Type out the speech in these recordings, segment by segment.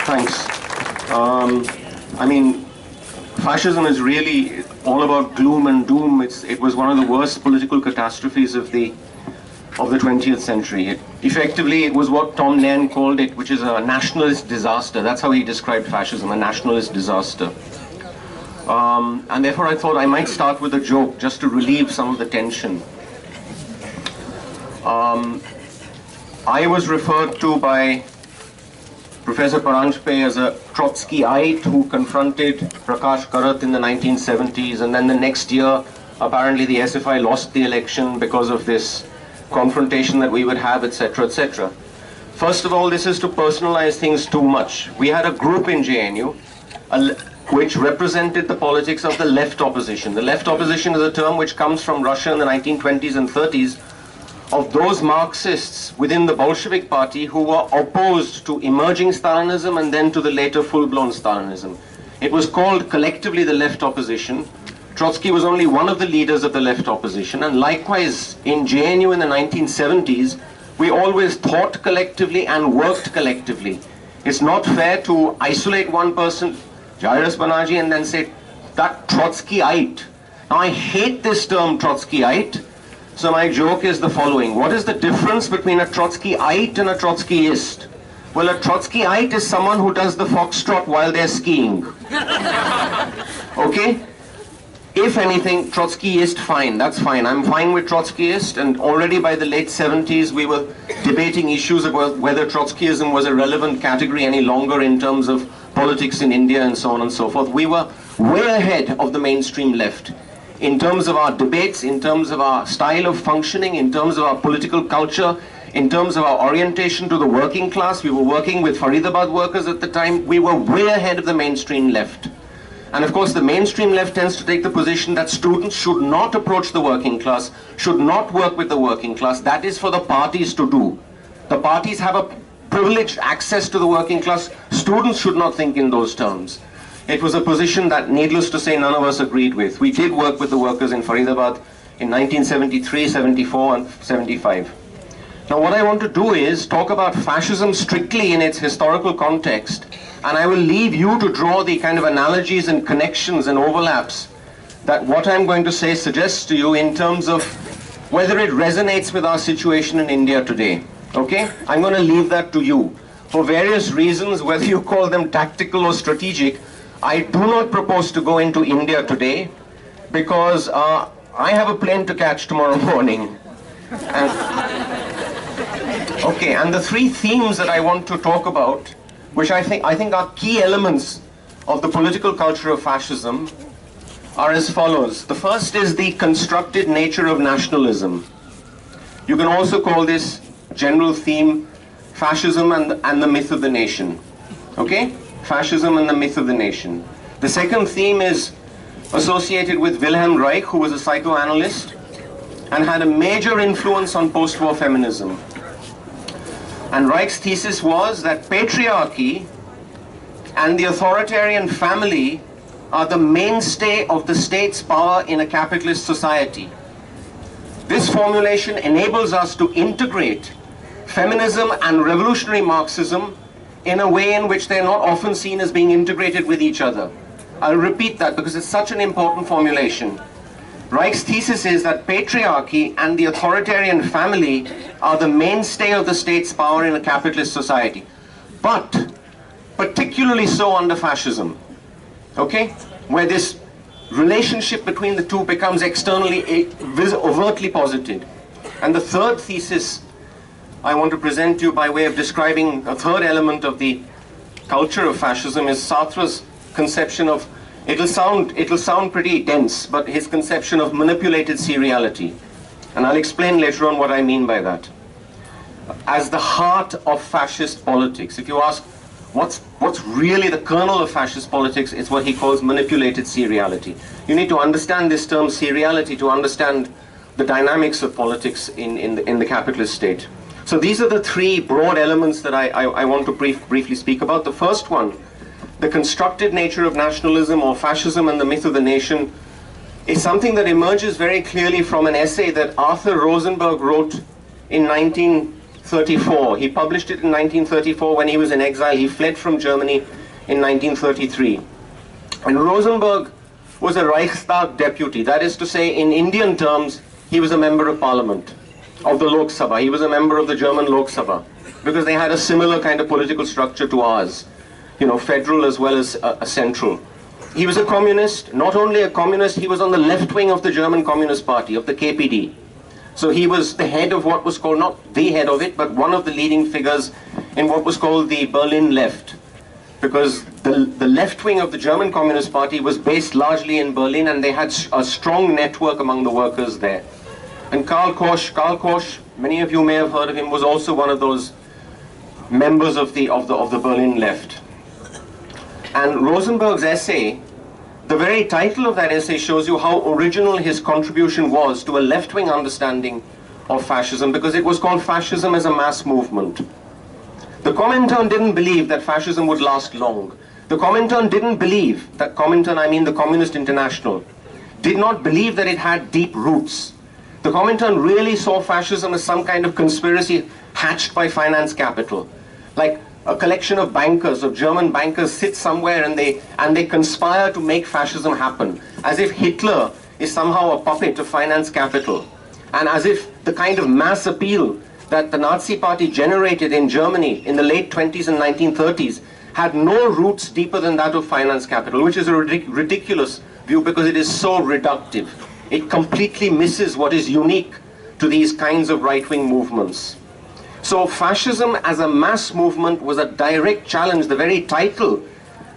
Thanks. I mean, fascism is really all about gloom and doom. It was one of the worst political catastrophes of the 20th century. Effectively, it was what Tom Nairn called it, which is a nationalist disaster. That's how he described fascism, a nationalist disaster. And therefore I thought I might start with a joke, just to relieve some of the tension. I was referred to by Professor Paranjpe as a Trotskyite who confronted Prakash Karat in the 1970s, and then the next year, apparently the SFI lost the election because of this confrontation that we would have, etc., etc. First of all, this is to personalize things too much. We had a group in JNU which represented the politics of the left opposition. The left opposition is a term which comes from Russia in the 1920s and 30s, of those Marxists within the Bolshevik party who were opposed to emerging Stalinism and then to the later full-blown Stalinism. It was called collectively the left opposition. Trotsky was only one of the leaders of the left opposition, and likewise in JNU in the 1970s, we always thought collectively and worked collectively. It's not fair to isolate one person, Jairus Banaji, and then say, that Trotskyite. Now I hate this term Trotskyite. So my joke is the following. What is the difference between a Trotskyite and a Trotskyist? Well, a Trotskyite is someone who does the foxtrot while they're skiing. Okay? If anything, Trotskyist, fine. That's fine. I'm fine with Trotskyist, and already by the late 70s we were debating issues about whether Trotskyism was a relevant category any longer in terms of politics in India and so on and so forth. We were way ahead of the mainstream left. In terms of our debates, in terms of our style of functioning, in terms of our political culture, in terms of our orientation to the working class. We were working with Faridabad workers at the time. We were way ahead of the mainstream left. And of course the mainstream left tends to take the position that students should not approach the working class, should not work with the working class. That is for the parties to do. The parties have a privileged access to the working class. Students should not think in those terms. It was a position that, needless to say, none of us agreed with. We did work with the workers in Faridabad in 1973, 74, and 75. Now what I want to do is talk about fascism strictly in its historical context, and I will leave you to draw the kind of analogies and connections and overlaps that what I'm going to say suggests to you in terms of whether it resonates with our situation in India today. Okay? I'm going to leave that to you. For various reasons, whether you call them tactical or strategic, I do not propose to go into India today because I have a plane to catch tomorrow morning. And the three themes that I want to talk about, which I think are key elements of the political culture of fascism, are as follows. The first is the constructed nature of nationalism. You can also call this general theme fascism and the myth of the nation. Okay? Fascism and the myth of the nation. The second theme is associated with Wilhelm Reich, who was a psychoanalyst and had a major influence on post-war feminism. And Reich's thesis was that patriarchy and the authoritarian family are the mainstay of the state's power in a capitalist society. This formulation enables us to integrate feminism and revolutionary Marxism in a way in which they're not often seen as being integrated with each other. I'll repeat that because it's such an important formulation. Reich's thesis is that patriarchy and the authoritarian family are the mainstay of the state's power in a capitalist society, but particularly so under fascism, okay? Where this relationship between the two becomes externally, overtly posited. And the third thesis I want to present to you by way of describing a third element of the culture of fascism is Sartre's conception of, it'll sound pretty dense, but his conception of manipulated seriality. And I'll explain later on what I mean by that. As the heart of fascist politics. If you ask what's really the kernel of fascist politics, it's what he calls manipulated seriality. You need to understand this term seriality to understand the dynamics of politics in the capitalist state. So these are the three broad elements that I want to briefly speak about. The first one, the constructed nature of nationalism or fascism and the myth of the nation, is something that emerges very clearly from an essay that Arthur Rosenberg wrote in 19 1934. He published it in 1934 when he was in exile. He fled from Germany in 1933. And Rosenberg was a Reichstag deputy. That is to say, in Indian terms, he was a member of parliament, of the Lok Sabha. He was a member of the German Lok Sabha, because they had a similar kind of political structure to ours, you know, federal as well as a central. He was a communist. Not only a communist, he was on the left wing of the German Communist Party, of the KPD. So he was the head of what was called, not the head of it, but one of the leading figures in what was called the Berlin left. Because the left wing of the German Communist Party was based largely in Berlin, and they had a strong network among the workers there. And Karl Korsch, many of you may have heard of him, was also one of those members of the Berlin left. And Rosenberg's essay, the very title of that essay shows you how original his contribution was to a left-wing understanding of fascism, because it was called Fascism as a Mass Movement. The Comintern didn't believe that fascism would last long. The Comintern didn't believe, that Comintern I mean the Communist International, did not believe that it had deep roots. The Comintern really saw fascism as some kind of conspiracy hatched by finance capital. Like a collection of bankers, of German bankers, sit somewhere and they conspire to make fascism happen, as if Hitler is somehow a puppet of finance capital, and as if the kind of mass appeal that the Nazi Party generated in Germany in the late 20s and 1930s had no roots deeper than that of finance capital, which is a ridiculous view because it is so reductive. It completely misses what is unique to these kinds of right-wing movements. So fascism as a mass movement was a direct challenge. The very title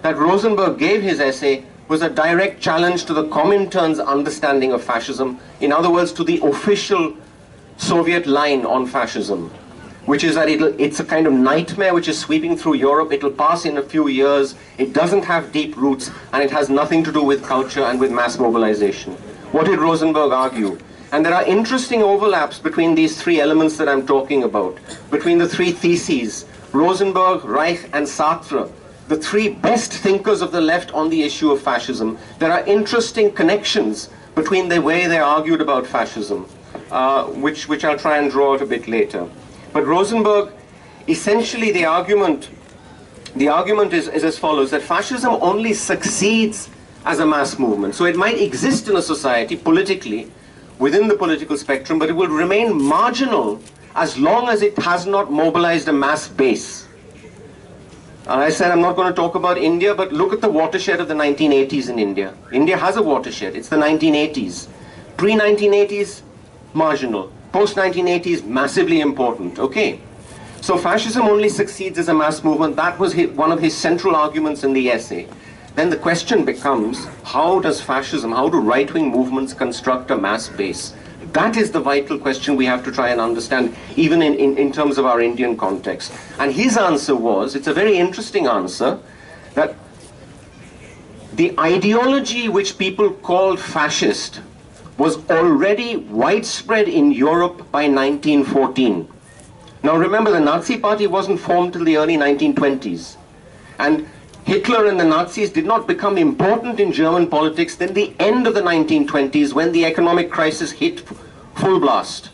that Rosenberg gave his essay was a direct challenge to the Comintern's understanding of fascism. In other words, to the official Soviet line on fascism, which is that it's a kind of nightmare which is sweeping through Europe. It'll pass in a few years. It doesn't have deep roots, and it has nothing to do with culture and with mass mobilization. What did Rosenberg argue? And there are interesting overlaps between these three elements that I'm talking about, between the three theses, Rosenberg, Reich, and Sartre, the three best thinkers of the left on the issue of fascism. There are interesting connections between the way they argued about fascism, which I'll try and draw out a bit later. But Rosenberg, essentially the argument is as follows, that fascism only succeeds as a mass movement. So it might exist in a society politically, within the political spectrum, but it will remain marginal as long as it has not mobilized a mass base. And I said I'm not going to talk about India, but look at the watershed of the 1980s in India. India has a watershed. It's the 1980s. Pre-1980s, marginal. Post-1980s, massively important. Okay. So fascism only succeeds as a mass movement. That was one of his central arguments in the essay. Then the question becomes, how does fascism, how do right-wing movements construct a mass base? That is the vital question we have to try and understand, even in terms of our Indian context. And his answer was, it's a very interesting answer, that the ideology which people called fascist was already widespread in Europe by 1914. Now remember, the Nazi Party wasn't formed till the early 1920s. And Hitler and the Nazis did not become important in German politics till the end of the 1920s, when the economic crisis hit full blast.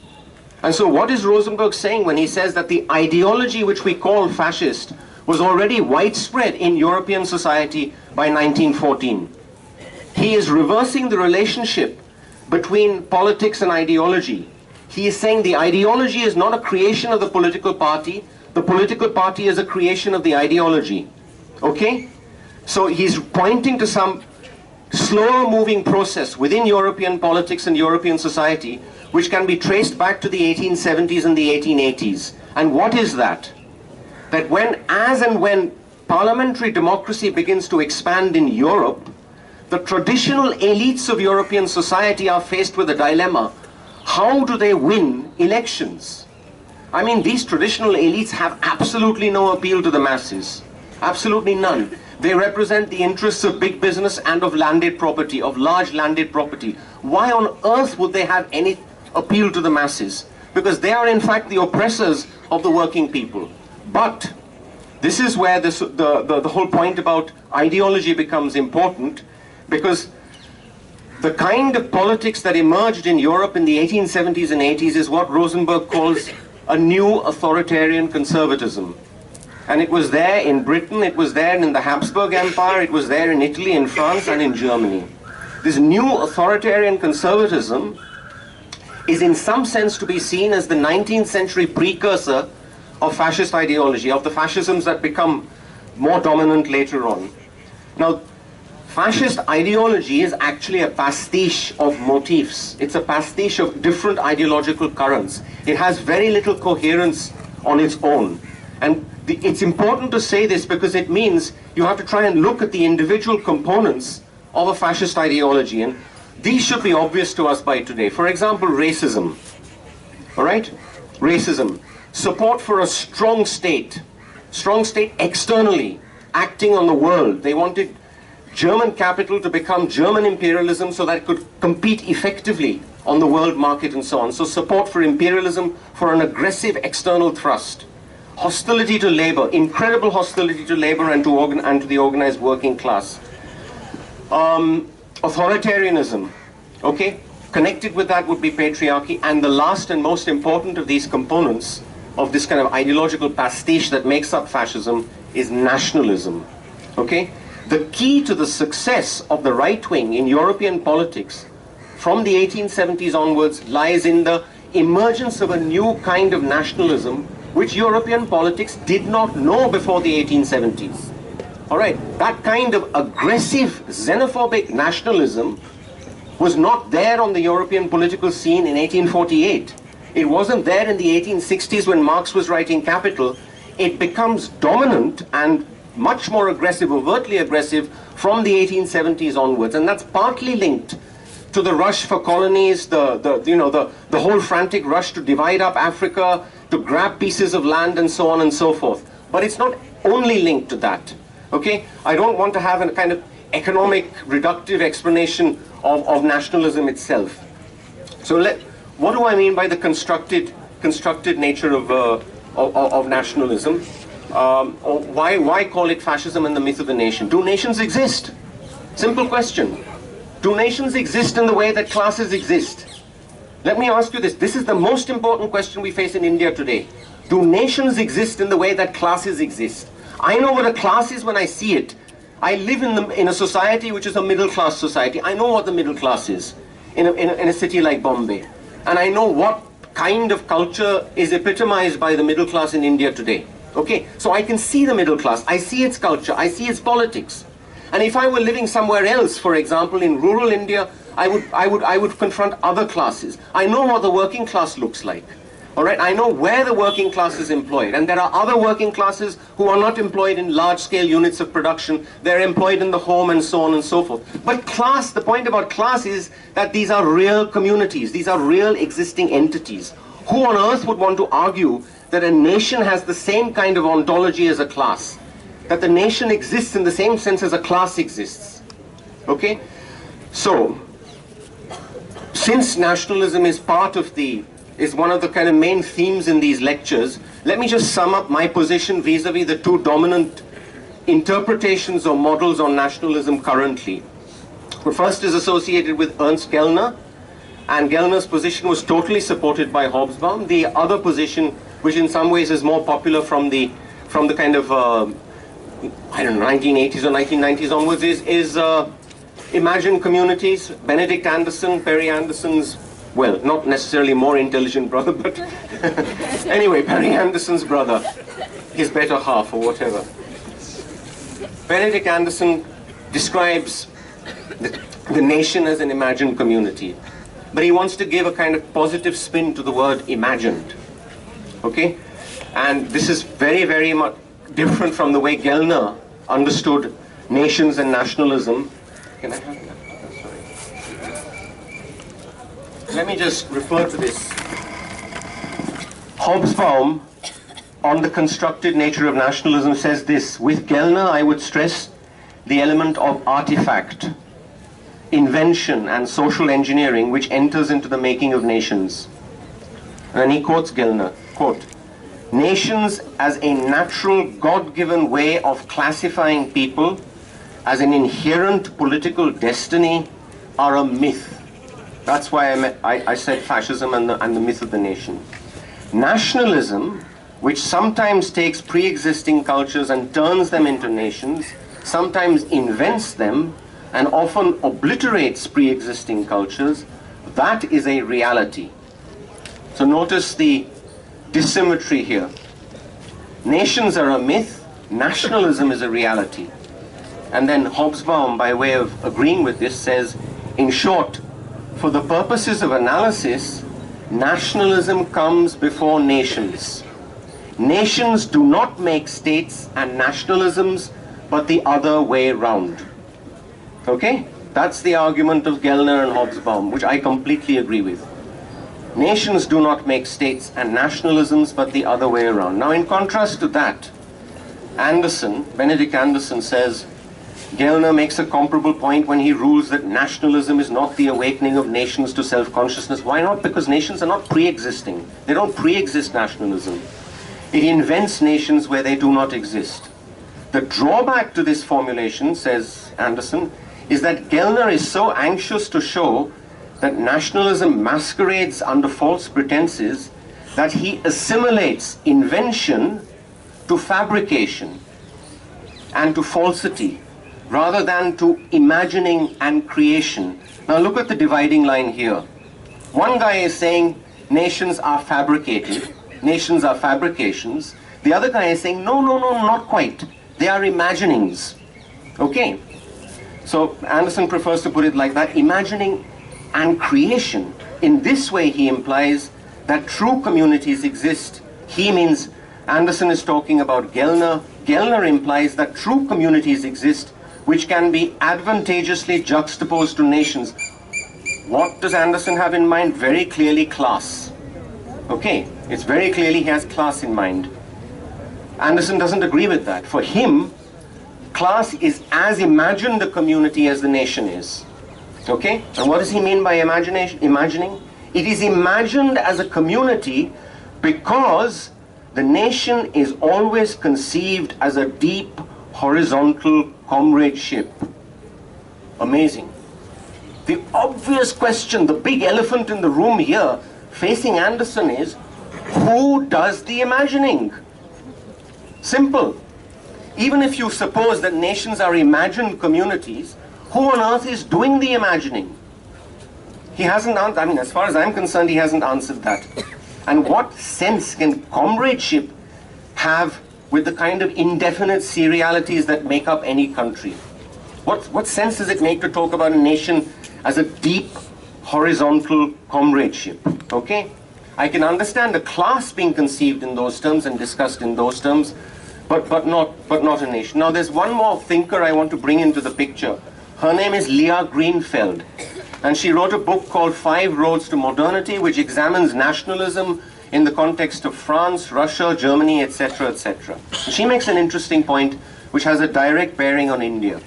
And so what is Rosenberg saying when he says that the ideology which we call fascist was already widespread in European society by 1914? He is reversing the relationship between politics and ideology. He is saying the ideology is not a creation of the political party is a creation of the ideology. Okay? So he's pointing to some slower moving process within European politics and European society, which can be traced back to the 1870s and the 1880s. And what is that? That as and when parliamentary democracy begins to expand in Europe, the traditional elites of European society are faced with a dilemma. How do they win elections? I mean, these traditional elites have absolutely no appeal to the masses. Absolutely none. They represent the interests of big business and of landed property, of large landed property. Why on earth would they have any appeal to the masses? Because they are in fact the oppressors of the working people. But this is where the whole point about ideology becomes important, because the kind of politics that emerged in Europe in the 1870s and 80s is what Rosenberg calls a new authoritarian conservatism. And it was there in Britain, it was there in the Habsburg Empire, it was there in Italy, in France, and in Germany. This new authoritarian conservatism is in some sense to be seen as the 19th century precursor of fascist ideology, of the fascisms that become more dominant later on. Now, fascist ideology is actually a pastiche of motifs. It's a pastiche of different ideological currents. It has very little coherence on its own. And it's important to say this because it means you have to try and look at the individual components of a fascist ideology. And these should be obvious to us by today. For example, racism. All right? Racism. Support for a strong state externally, acting on the world. They wanted German capital to become German imperialism so that it could compete effectively on the world market and so on. So support for imperialism, for an aggressive external thrust. Hostility to labor, incredible hostility to labor and to the organized working class. Authoritarianism, okay? Connected with that would be patriarchy, and the last and most important of these components of this kind of ideological pastiche that makes up fascism is nationalism, okay? The key to the success of the right wing in European politics from the 1870s onwards lies in the emergence of a new kind of nationalism which European politics did not know before the 1870s. All right, that kind of aggressive xenophobic nationalism was not there on the European political scene in 1848. It wasn't there in the 1860s when Marx was writing Capital. It becomes dominant and much more aggressive, overtly aggressive, from the 1870s onwards. And that's partly linked to the rush for colonies, the whole frantic rush to divide up Africa, to grab pieces of land and so on and so forth. But it's not only linked to that. Okay? I don't want to have a kind of economic reductive explanation of nationalism itself. So what do I mean by the constructed nature of nationalism? Or why call it fascism and the myth of the nation? Do nations exist? Simple question. Do nations exist in the way that classes exist? Let me ask you this. This is the most important question we face in India today. Do nations exist in the way that classes exist? I know what a class is when I see it. I live in a society which is a middle class society. I know what the middle class is in a city like Bombay. And I know what kind of culture is epitomized by the middle class in India today. Okay, so I can see the middle class. I see its culture. I see its politics. And if I were living somewhere else, for example, in rural India, I would confront other classes. I know what the working class looks like. All right, I know where the working class is employed. And there are other working classes who are not employed in large-scale units of production. They're employed in the home and so on and so forth. But class, the point about class is that these are real communities. These are real existing entities. Who on earth would want to argue that a nation has the same kind of ontology as a class? That the nation exists in the same sense as a class exists. Okay? So, since nationalism is one of the kind of main themes in these lectures, let me just sum up my position vis-a-vis the two dominant interpretations or models on nationalism currently. The first is associated with Ernst Gellner, and Gellner's position was totally supported by Hobsbawm. The other position, which in some ways is more popular from the kind of, 1980s or 1990s onwards, is Imagined Communities, Benedict Anderson, Perry Anderson's, well, not necessarily more intelligent brother, but anyway, Perry Anderson's brother, his better half or whatever. Benedict Anderson describes the nation as an imagined community, but he wants to give a kind of positive spin to the word imagined. Okay? And this is very, very much different from the way Gellner understood nations and nationalism. Can I have that? Let me just refer to this. Hobsbawm, on the constructed nature of nationalism, says this: with Gellner, I would stress the element of artifact, invention, and social engineering which enters into the making of nations. And he quotes Gellner, quote, "Nations as a natural God-given way of classifying people as an inherent political destiny are a myth." That's why I said fascism and the myth of the nation. Nationalism, which sometimes takes pre-existing cultures and turns them into nations, sometimes invents them, and often obliterates pre-existing cultures, that is a reality. So notice the dissymmetry here. Nations are a myth, nationalism is a reality. And then Hobsbawm, by way of agreeing with this, says, in short, for the purposes of analysis, nationalism comes before nations. Nations do not make states and nationalisms, but the other way round. Okay? That's the argument of Gellner and Hobsbawm, which I completely agree with. Nations do not make states and nationalisms, but the other way around. Now, in contrast to that, Benedict Anderson says, Gellner makes a comparable point when he rules that nationalism is not the awakening of nations to self-consciousness. Why not? Because nations are not pre-existing. They don't pre-exist nationalism. It invents nations where they do not exist. The drawback to this formulation, says Anderson, is that Gellner is so anxious to show that nationalism masquerades under false pretenses that he assimilates invention to fabrication and to falsity, rather than to imagining and creation. Now look at the dividing line here. One guy is saying nations are fabricated, nations are fabrications. The other guy is saying, no, not quite. They are imaginings. Okay? So Anderson prefers to put it like that, imagining and creation. In this way he implies that true communities exist. He means, Anderson is talking about Gellner. Gellner implies that true communities exist which can be advantageously juxtaposed to nations. What does Anderson have in mind? Very clearly class. Okay, it's very clearly he has class in mind. Anderson doesn't agree with that. For him, class is as imagined a community as the nation is. Okay? And what does he mean by imagining? It is imagined as a community because the nation is always conceived as a deep, horizontal comradeship. Amazing. The obvious question, the big elephant in the room here, facing Anderson is, who does the imagining? Simple. Even if you suppose that nations are imagined communities, who on earth is doing the imagining? He hasn't answered, I mean, as far as I'm concerned, he hasn't answered that. And what sense can comradeship have with the kind of indefinite serialities that make up any country? What sense does it make to talk about a nation as a deep, horizontal comradeship? Okay? I can understand a class being conceived in those terms and discussed in those terms, but not a nation. Now there's one more thinker I want to bring into the picture. Her name is Leah Greenfeld, and she wrote a book called 5 Roads to Modernity, which examines nationalism in the context of France, Russia, Germany, etc., etc. She makes an interesting point which has a direct bearing on India.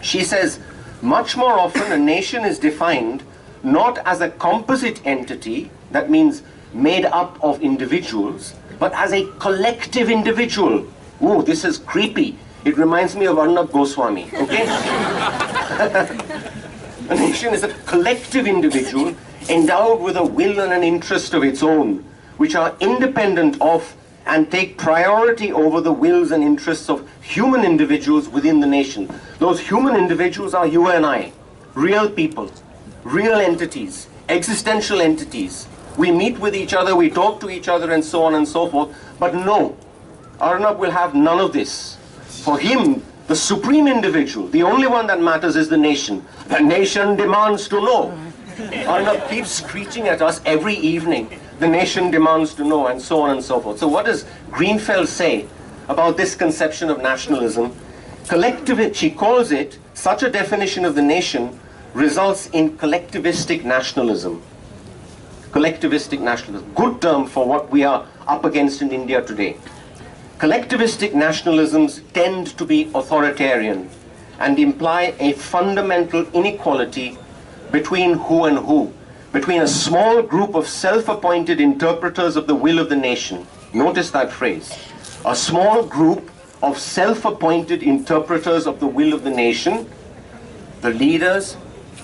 She says, much more often a nation is defined not as a composite entity, that means made up of individuals, but as a collective individual. Ooh, this is creepy. It reminds me of Arnab Goswami, okay? A nation is a collective individual endowed with a will and an interest of its own, which are independent of and take priority over the wills and interests of human individuals within the nation. Those human individuals are you and I, real people, real entities, existential entities. We meet with each other, we talk to each other, and so on and so forth. But no, Arnab will have none of this. For him, the supreme individual, the only one that matters is the nation. The nation demands to know. Arnab keeps screeching at us every evening. The nation demands to know, and so on and so forth. So what does Greenfeld say about this conception of nationalism? Collectivist, she calls it, such a definition of the nation results in collectivistic nationalism. Collectivistic nationalism, good term for what we are up against in India today. Collectivistic nationalisms tend to be authoritarian and imply a fundamental inequality between who and who, between a small group of self-appointed interpreters of the will of the nation. Notice that phrase. A small group of self-appointed interpreters of the will of the nation, the leaders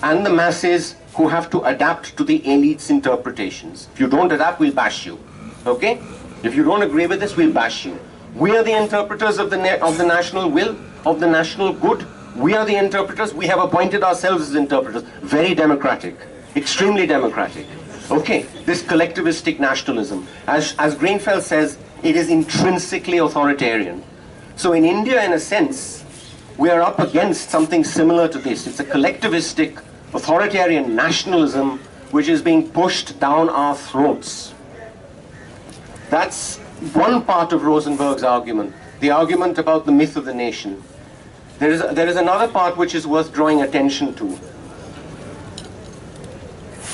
and the masses who have to adapt to the elite's interpretations. If you don't adapt, we'll bash you. Okay? If you don't agree with this, we'll bash you. We are the interpreters of the national will, of the national good. We are the interpreters. We have appointed ourselves as interpreters. Very democratic. Extremely democratic. Okay? This collectivistic nationalism. As Greenfeld says, it is intrinsically authoritarian. So in India, in a sense, we are up against something similar to this. It's a collectivistic, authoritarian nationalism which is being pushed down our throats. That's one part of Rosenberg's argument, the argument about the myth of the nation. There is another part which is worth drawing attention to.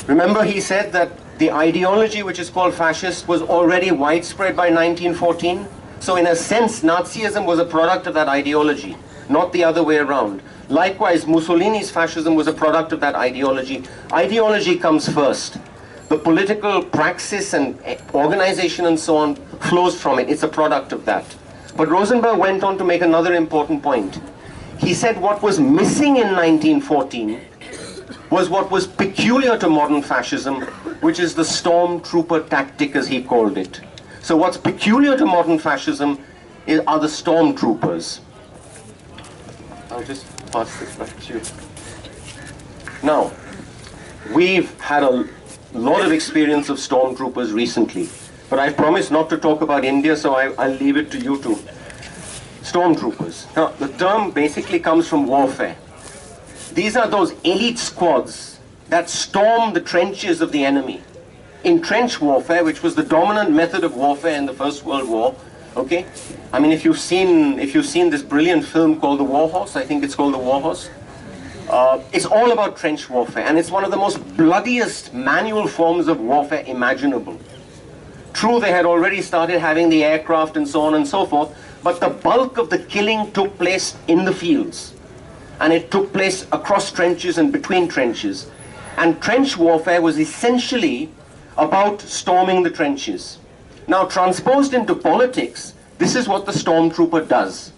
Remember, he said that the ideology which is called fascist was already widespread by 1914. So in a sense, Nazism was a product of that ideology, not the other way around. Likewise, Mussolini's fascism was a product of that ideology. Ideology comes first. The political praxis and organization and so on flows from it. It's a product of that. But Rosenberg went on to make another important point. He said what was missing in 1914 was what was peculiar to modern fascism, which is the stormtrooper tactic, as he called it. So what's peculiar to modern fascism are the stormtroopers. I'll just pass this back to you. Now, we've had a lot of experience of stormtroopers recently, but I promised not to talk about India, so I'll leave it to you two. Stormtroopers. Now, the term basically comes from warfare. These are those elite squads that storm the trenches of the enemy. In trench warfare, which was the dominant method of warfare in the First World War, okay? I mean, if you've seen this brilliant film called The War Horse, I think it's called The War Horse, it's all about trench warfare, and it's one of the most bloodiest manual forms of warfare imaginable. True, they had already started having the aircraft and so on and so forth, but the bulk of the killing took place in the fields. And it took place across trenches and between trenches. And trench warfare was essentially about storming the trenches. Now, transposed into politics, this is what the stormtrooper does.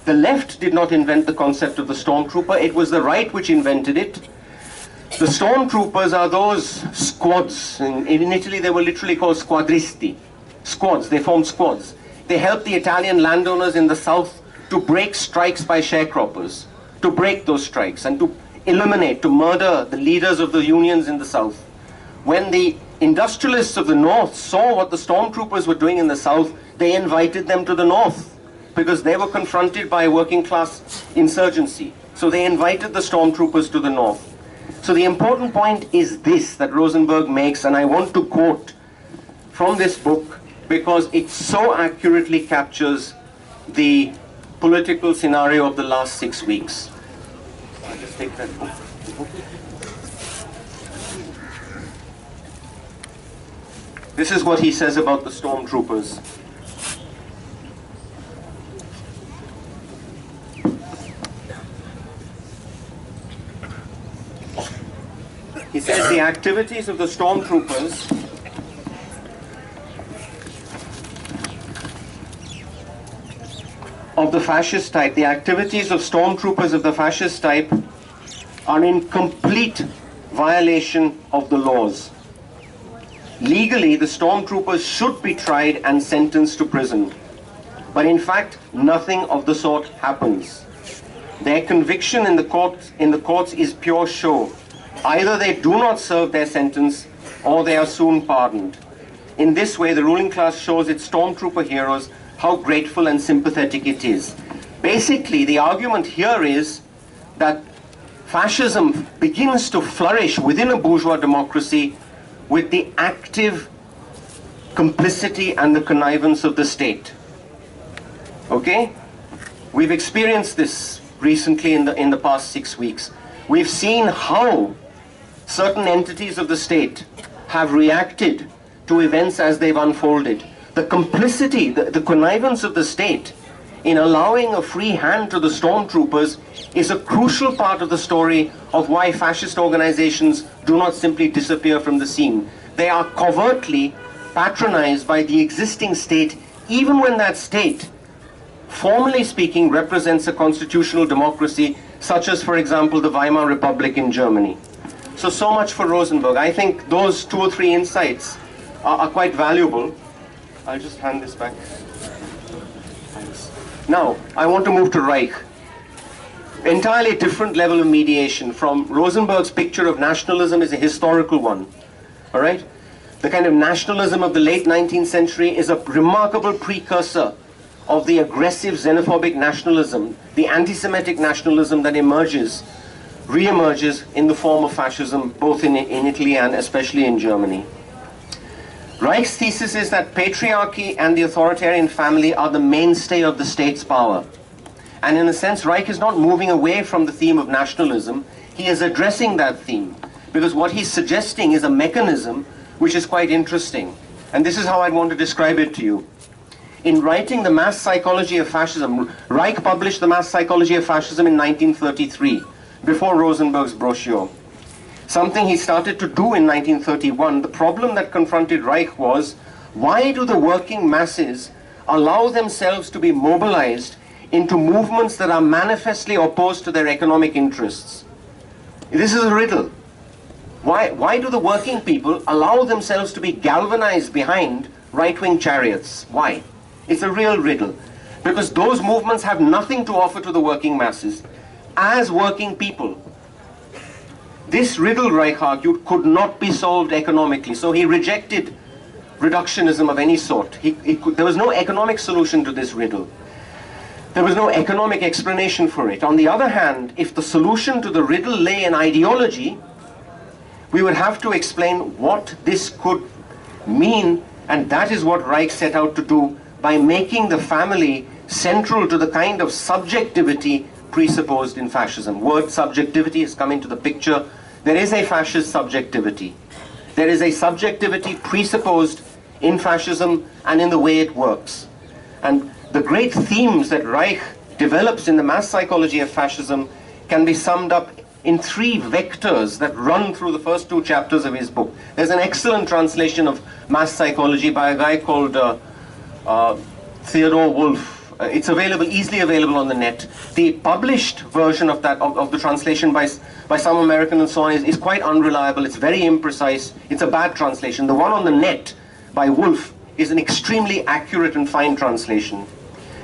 The left did not invent the concept of the stormtrooper, it was the right which invented it. The stormtroopers are those squads. In Italy, they were literally called squadristi. Squads, they formed squads. They helped the Italian landowners in the south to break strikes by sharecroppers, to break those strikes and to eliminate, to murder the leaders of the unions in the south. When the industrialists of the north saw what the stormtroopers were doing in the south, they invited them to the north because they were confronted by working class insurgency. So they invited the stormtroopers to the north. So the important point is this that Rosenberg makes, and I want to quote from this book because it so accurately captures the political scenario of the last 6 weeks. I'll just take that book. This is what he says about the stormtroopers. He says the activities of the stormtroopers of the fascist type, the activities of stormtroopers of the fascist type are in complete violation of the laws. Legally, the stormtroopers should be tried and sentenced to prison. But in fact, nothing of the sort happens. Their conviction in the courts is pure show. Either they do not serve their sentence, or they are soon pardoned. In this way, the ruling class shows its stormtrooper heroes how grateful and sympathetic it is. Basically, the argument here is that fascism begins to flourish within a bourgeois democracy with the active complicity and the connivance of the state. Okay? We've experienced this recently in the past 6 weeks. We've seen how certain entities of the state have reacted to events as they've unfolded. The complicity, the connivance of the state in allowing a free hand to the stormtroopers is a crucial part of the story of why fascist organizations do not simply disappear from the scene. They are covertly patronized by the existing state, even when that state, formally speaking, represents a constitutional democracy, such as, for example, the Weimar Republic in Germany. So much for Rosenberg. I think those 2 or 3 insights are quite valuable. I'll just hand this back. Thanks. Now, I want to move to Reich. Entirely different level of mediation. From Rosenberg's picture of nationalism is a historical one. All right? The kind of nationalism of the late 19th century is a remarkable precursor of the aggressive xenophobic nationalism, the anti-Semitic nationalism that re-emerges in the form of fascism, both in Italy and especially in Germany. Reich's thesis is that patriarchy and the authoritarian family are the mainstay of the state's power. And in a sense, Reich is not moving away from the theme of nationalism. He is addressing that theme, because what he's suggesting is a mechanism which is quite interesting. And this is how I'd want to describe it to you. In writing The Mass Psychology of Fascism, Reich published The Mass Psychology of Fascism in 1933, before Rosenberg's brochure. Something he started to do in 1931. The problem that confronted Reich was, why do the working masses allow themselves to be mobilized into movements that are manifestly opposed to their economic interests? This is a riddle. Why do the working people allow themselves to be galvanized behind right-wing chariots? Why? It's a real riddle. Because those movements have nothing to offer to the working masses. As working people, this riddle, Reich argued, could not be solved economically. So he rejected reductionism of any sort. There was no economic solution to this riddle. There was no economic explanation for it. On the other hand, if the solution to the riddle lay in ideology, we would have to explain what this could mean, and that is what Reich set out to do by making the family central to the kind of subjectivity presupposed in fascism. Word subjectivity has come into the picture. There is a fascist subjectivity. There is a subjectivity presupposed in fascism and in the way it works. And the great themes that Reich develops in The Mass Psychology of Fascism can be summed up in 3 vectors that run through the first 2 chapters of his book. There's an excellent translation of Mass Psychology by a guy called Theodore Wolff. It's available, easily available on the net. The published version of that, of the translation by some American and so on, is quite unreliable. It's very imprecise. It's a bad translation. The one on the net by Wolff is an extremely accurate and fine translation.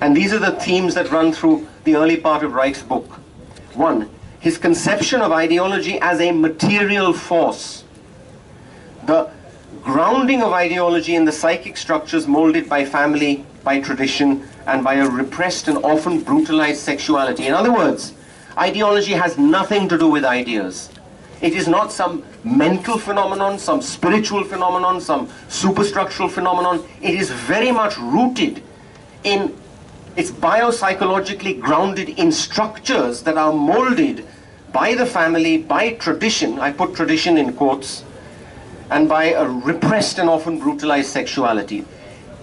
And these are the themes that run through the early part of Reich's book. 1, his conception of ideology as a material force. The grounding of ideology in the psychic structures molded by family, by tradition, and by a repressed and often brutalized sexuality. In other words, ideology has nothing to do with ideas. It is not some mental phenomenon, some spiritual phenomenon, some superstructural phenomenon. It is very much rooted in, it's biopsychologically grounded in structures that are molded by the family, by tradition, I put tradition in quotes, and by a repressed and often brutalized sexuality.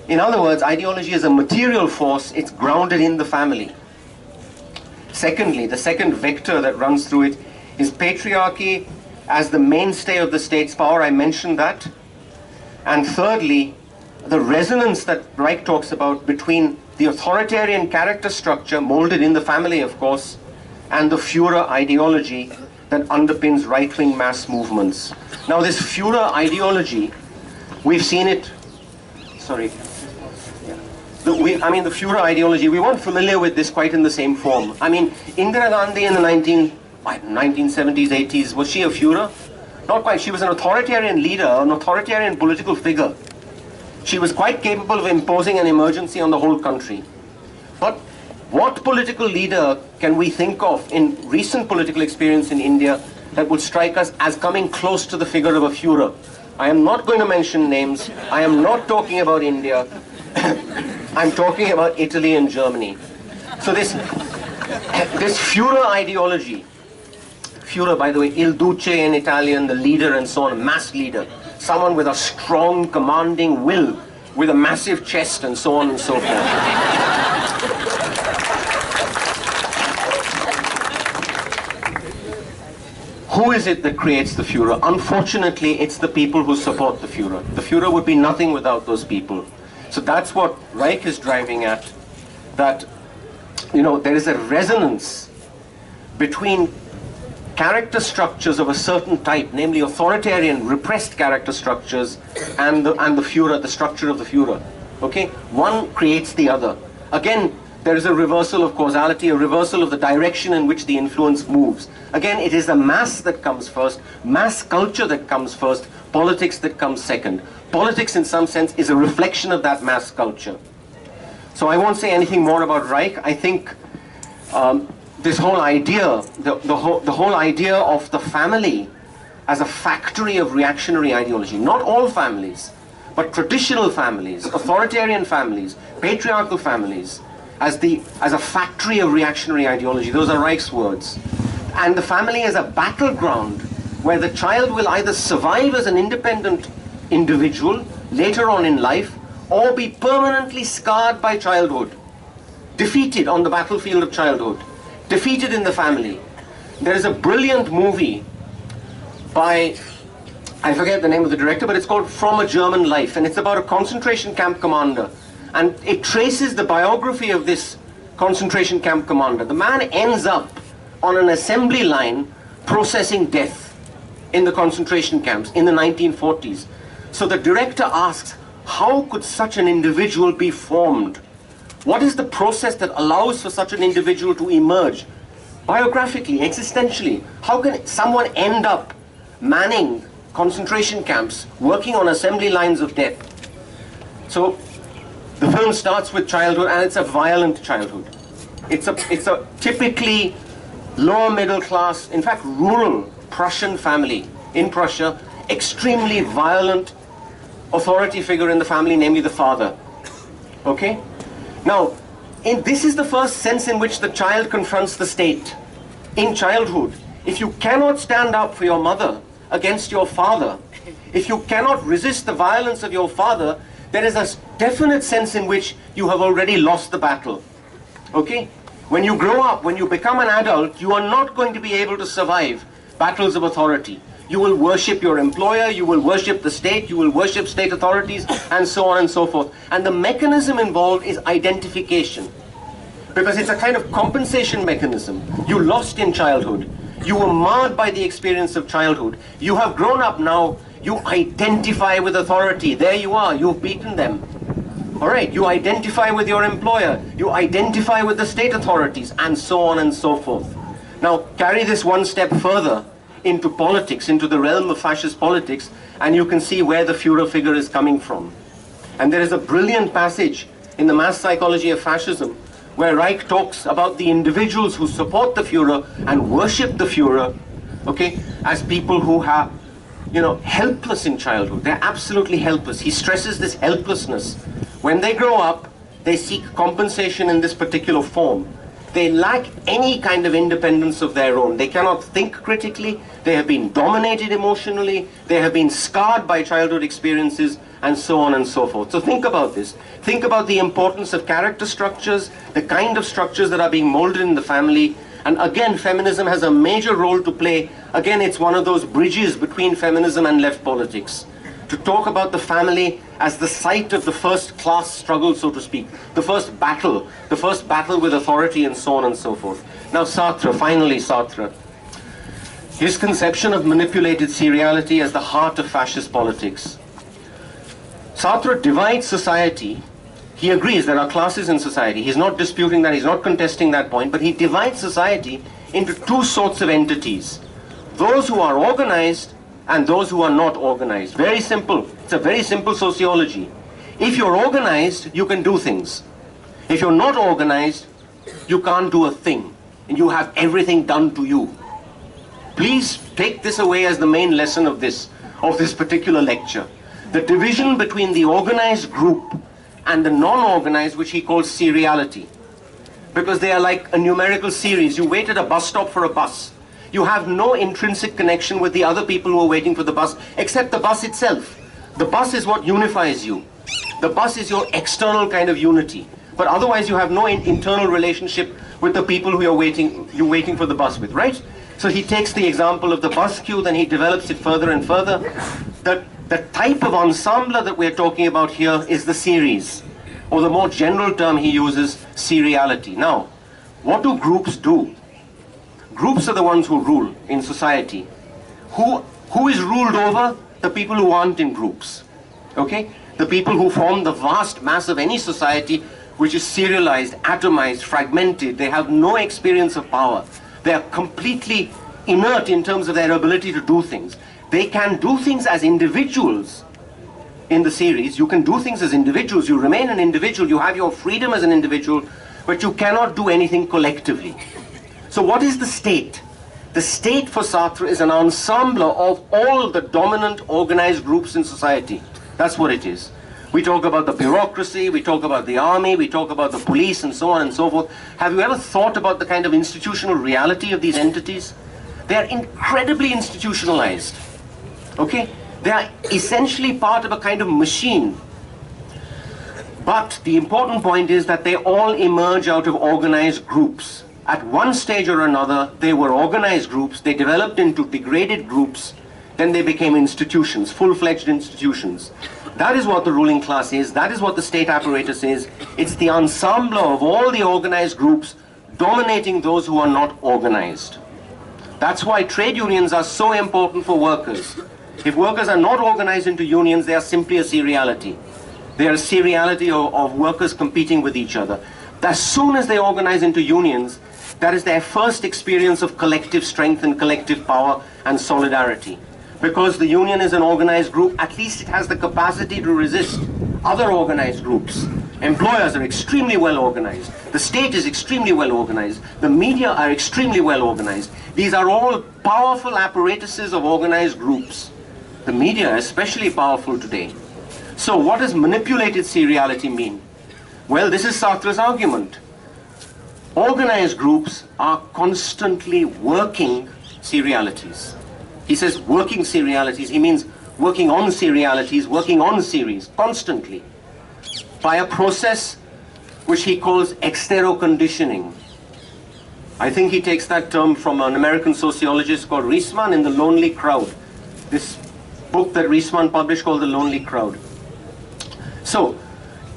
In other words, ideology is a material force. It's grounded in the family. Secondly, the second vector that runs through it is patriarchy as the mainstay of the state's power. I mentioned that. And thirdly, the resonance that Reich talks about between the authoritarian character structure molded in the family, of course, and the Führer ideology that underpins right-wing mass movements. Now, this Führer ideology, we've seen it, sorry. The Führer ideology, we weren't familiar with this quite in the same form. I mean, Indira Gandhi in the 1970s, 80s, was she a Führer? Not quite. She was an authoritarian leader, an authoritarian political figure. She was quite capable of imposing an emergency on the whole country. But what political leader can we think of in recent political experience in India that would strike us as coming close to the figure of a Führer? I am not going to mention names. I am not talking about India. I'm talking about Italy and Germany. So this Führer ideology, Führer, by the way, il duce in Italian, the leader and so on, a mass leader, someone with a strong, commanding will, with a massive chest and so on and so forth. Who is it that creates the Führer? Unfortunately, it's the people who support the Führer. The Führer would be nothing without those people. So that's what Reich is driving at, that, there is a resonance between character structures of a certain type, namely authoritarian, repressed character structures, and the Führer, the structure of the Führer. Okay? One creates the other. Again, there is a reversal of causality, a reversal of the direction in which the influence moves. Again, it is the mass that comes first, mass culture that comes first, politics that comes second. Politics, in some sense, is a reflection of that mass culture. So I won't say anything more about Reich. I think this whole idea, the whole idea of the family as a factory of reactionary ideology, not all families, but traditional families, authoritarian families, patriarchal families, as a factory of reactionary ideology. Those are Reich's words. And the family as a battleground where the child will either survive as an independent individual later on in life or be permanently scarred by childhood, defeated on the battlefield of childhood, defeated in the family. There is a brilliant movie by, I forget the name of the director, but it's called From a German Life, and it's about a concentration camp commander. And it traces the biography of this concentration camp commander. The man ends up on an assembly line processing death in the concentration camps in the 1940s. So the director asks, how could such an individual be formed? What is the process that allows for such an individual to emerge? Biographically, existentially, how can someone end up manning concentration camps, working on assembly lines of death? So the film starts with childhood, and it's a violent childhood. It's a typically lower middle class, in fact rural Prussian family in Prussia, extremely violent authority figure in the family, namely the father. Okay? Now, this is the first sense in which the child confronts the state. In childhood, if you cannot stand up for your mother against your father, if you cannot resist the violence of your father, there is a definite sense in which you have already lost the battle. Okay? When you grow up, when you become an adult, you are not going to be able to survive battles of authority. You will worship your employer, you will worship the state, you will worship state authorities, and so on and so forth. And the mechanism involved is identification. Because it's a kind of compensation mechanism. You lost in childhood. You were marred by the experience of childhood. You have grown up now. You identify with authority. There you are. You've beaten them. All right. You identify with your employer. You identify with the state authorities, and so on and so forth. Now, carry this one step further into politics, into the realm of fascist politics, and you can see where the Führer figure is coming from. And there is a brilliant passage in the mass psychology of fascism where Reich talks about the individuals who support the Führer and worship the Führer, okay, as people who are, helpless in childhood. They're absolutely helpless. He stresses this helplessness. When they grow up, they seek compensation in this particular form. They lack any kind of independence of their own. They cannot think critically. They have been dominated emotionally. They have been scarred by childhood experiences, and so on and so forth. So think about this. Think about the importance of character structures, the kind of structures that are being molded in the family. And again, feminism has a major role to play. Again, it's one of those bridges between feminism and left politics. To talk about the family as the site of the first class struggle, so to speak, the first battle with authority, and so on and so forth. Now Sartre, finally Sartre. His conception of manipulated seriality as the heart of fascist politics. Sartre divides society. He agrees there are classes in society. He's not disputing that, he's not contesting that point, but he divides society into two sorts of entities. Those who are organized and those who are not organized. Very simple. It's a very simple sociology. If you're organized, you can do things. If you're not organized, you can't do a thing. And you have everything done to you. Please take this away as the main lesson of this particular lecture. The division between the organized group and the non-organized, which he calls seriality. Because they are like a numerical series. You wait at a bus stop for a bus. You have no intrinsic connection with the other people who are waiting for the bus, except the bus itself. The bus is what unifies you. The bus is your external kind of unity. But otherwise you have no internal relationship with the people who you're waiting for the bus with, right? So he takes the example of the bus queue, then he develops it further and further. The type of ensemble that we're talking about here is the series, or the more general term he uses, seriality. Now, what do groups do? Groups are the ones who rule in society. Who is ruled over? The people who aren't in groups. Okay? The people who form the vast mass of any society which is serialized, atomized, fragmented. They have no experience of power. They are completely inert in terms of their ability to do things. They can do things as individuals. In the series, you can do things as individuals. You remain an individual. You have your freedom as an individual, but you cannot do anything collectively. So what is the state? The state for Sartre is an ensemble of all the dominant organized groups in society. That's what it is. We talk about the bureaucracy, we talk about the army, we talk about the police, and so on and so forth. Have you ever thought about the kind of institutional reality of these entities? They are incredibly institutionalized. Okay? They are essentially part of a kind of machine. But the important point is that they all emerge out of organized groups. At one stage or another, they were organized groups, they developed into degraded groups, then they became institutions, full-fledged institutions. That is what the ruling class is, that is what the state apparatus is. It's the ensemble of all the organized groups dominating those who are not organized. That's why trade unions are so important for workers. If workers are not organized into unions, they are simply a seriality. They are a seriality of workers competing with each other. As soon as they organize into unions, that is their first experience of collective strength and collective power and solidarity. Because the union is an organized group, at least it has the capacity to resist other organized groups. Employers are extremely well organized. The state is extremely well organized. The media are extremely well organized. These are all powerful apparatuses of organized groups. The media is especially powerful today. So what does manipulated seriality mean? Well, this is Sartre's argument. Organized groups are constantly working serialities. He says working serialities, he means working on serialities, working on series, constantly, by a process which he calls extero-conditioning. I think he takes that term from an American sociologist called Riesman in The Lonely Crowd. This book that Riesman published called The Lonely Crowd. So,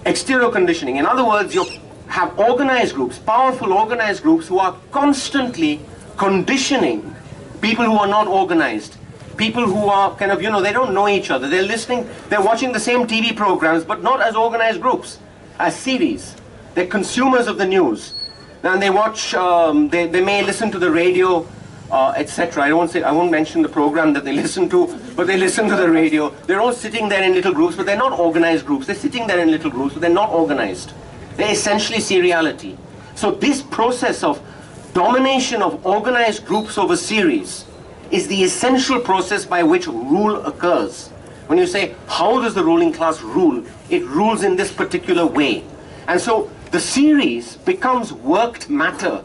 extero-conditioning. In other words, you have organized groups, powerful organized groups who are constantly conditioning people who are not organized, people who are kind of, they don't know each other. They're listening, they're watching the same TV programs, but not as organized groups, as series. They're consumers of the news. And they watch, they may listen to the radio, etc. I won't mention the program that they listen to, but they listen to the radio. They're all sitting there in little groups, but they're not organized groups. They're sitting there in little groups, but they're not organized. They're essentially seriality. So this process of domination of organized groups over series is the essential process by which rule occurs. When you say, how does the ruling class rule? It rules in this particular way. And so the series becomes worked matter.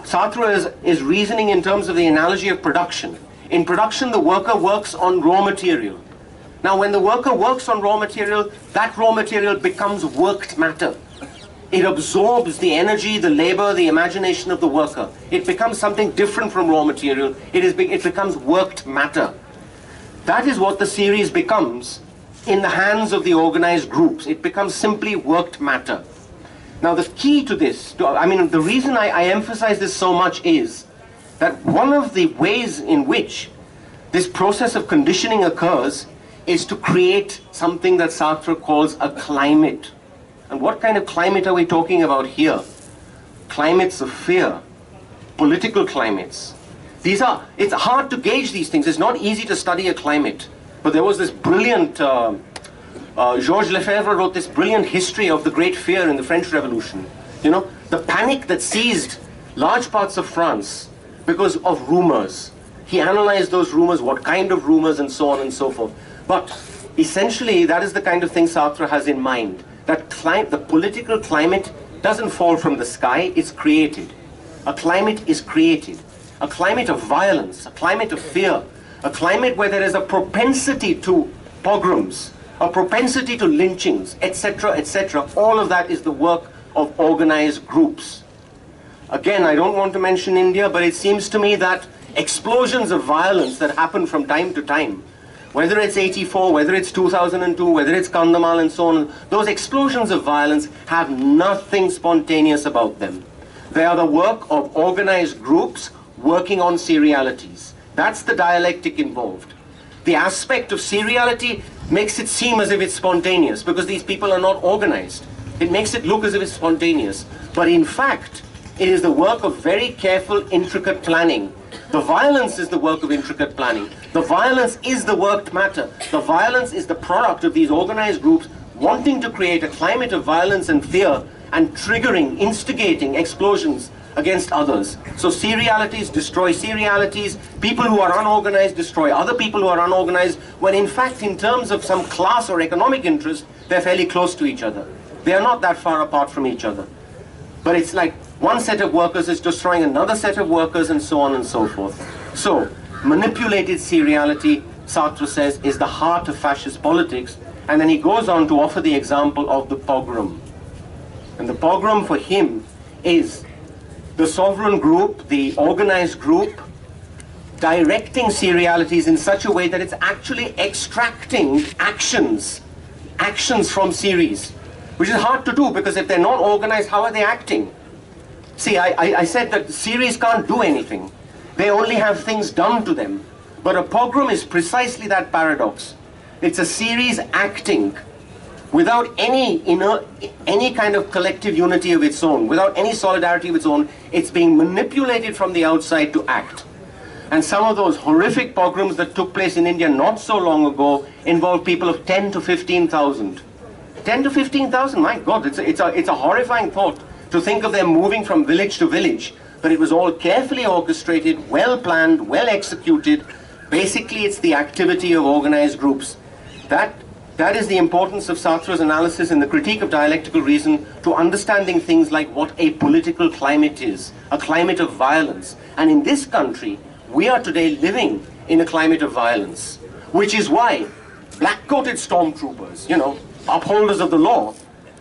Sartre is reasoning in terms of the analogy of production. In production, the worker works on raw material. Now, when the worker works on raw material, that raw material becomes worked matter. It absorbs the energy, the labor, the imagination of the worker. It becomes something different from raw material. It becomes worked matter. That is what the series becomes in the hands of the organized groups. It becomes simply worked matter. Now the key to this, the reason I emphasize this so much is that one of the ways in which this process of conditioning occurs is to create something that Sartre calls a climate. And what kind of climate are we talking about here? Climates of fear, political climates. It's hard to gauge these things. It's not easy to study a climate. But there was this brilliant, Georges Lefebvre wrote this brilliant history of the Great Fear in the French Revolution. The panic that seized large parts of France because of rumors. He analyzed those rumors, what kind of rumors, and so on and so forth. But essentially, that is the kind of thing Sartre has in mind. That the political climate doesn't fall from the sky, it's created. A climate is created. A climate of violence, a climate of fear, a climate where there is a propensity to pogroms, a propensity to lynchings, etc., etc. All of that is the work of organized groups. Again, I don't want to mention India, but it seems to me that explosions of violence that happen from time to time, whether it's 84, whether it's 2002, whether it's Kandhamal and so on, those explosions of violence have nothing spontaneous about them. They are the work of organized groups working on serialities. That's the dialectic involved. The aspect of seriality makes it seem as if it's spontaneous, because these people are not organized. It makes it look as if it's spontaneous. But in fact, it is the work of very careful, intricate planning. The violence is the work of intricate planning. The violence is the worked matter. The violence is the product of these organized groups wanting to create a climate of violence and fear and triggering, instigating explosions against others. So serialities destroy serialities. People who are unorganized destroy other people who are unorganized, when in fact, in terms of some class or economic interest, they're fairly close to each other. They are not that far apart from each other. But it's like one set of workers is destroying another set of workers, and so on and so forth. So, manipulated seriality, Sartre says, is the heart of fascist politics. And then he goes on to offer the example of the pogrom. And the pogrom for him is the sovereign group, the organized group, directing serialities in such a way that it's actually extracting actions from series, which is hard to do, because if they're not organized, how are they acting? See, I said that series can't do anything. They only have things done to them. But a pogrom is precisely that paradox. It's a series acting without any kind of collective unity of its own, without any solidarity of its own. It's being manipulated from the outside to act. And some of those horrific pogroms that took place in India not so long ago involved people of 10 to 15,000. 10 to 15,000, my God, it's a horrifying thought to think of them moving from village to village. But it was all carefully orchestrated, well planned, well executed. Basically, it's the activity of organized groups. That is the importance of Sartre's analysis in the Critique of Dialectical Reason to understanding things like what a political climate is, a climate of violence. And in this country, we are today living in a climate of violence, which is why black-coated stormtroopers, upholders of the law,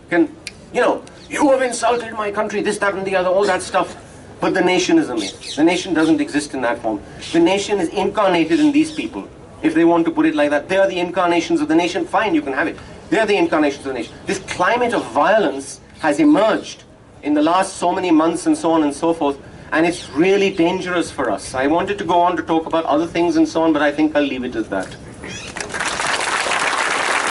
can, you have insulted my country, this, that, and the other, all that stuff. But the nation is a myth. The nation doesn't exist in that form. The nation is incarnated in these people. If they want to put it like that, they are the incarnations of the nation. Fine, you can have it. They are the incarnations of the nation. This climate of violence has emerged in the last so many months, and so on and so forth, and it's really dangerous for us. I wanted to go on to talk about other things and so on, but I think I'll leave it at that.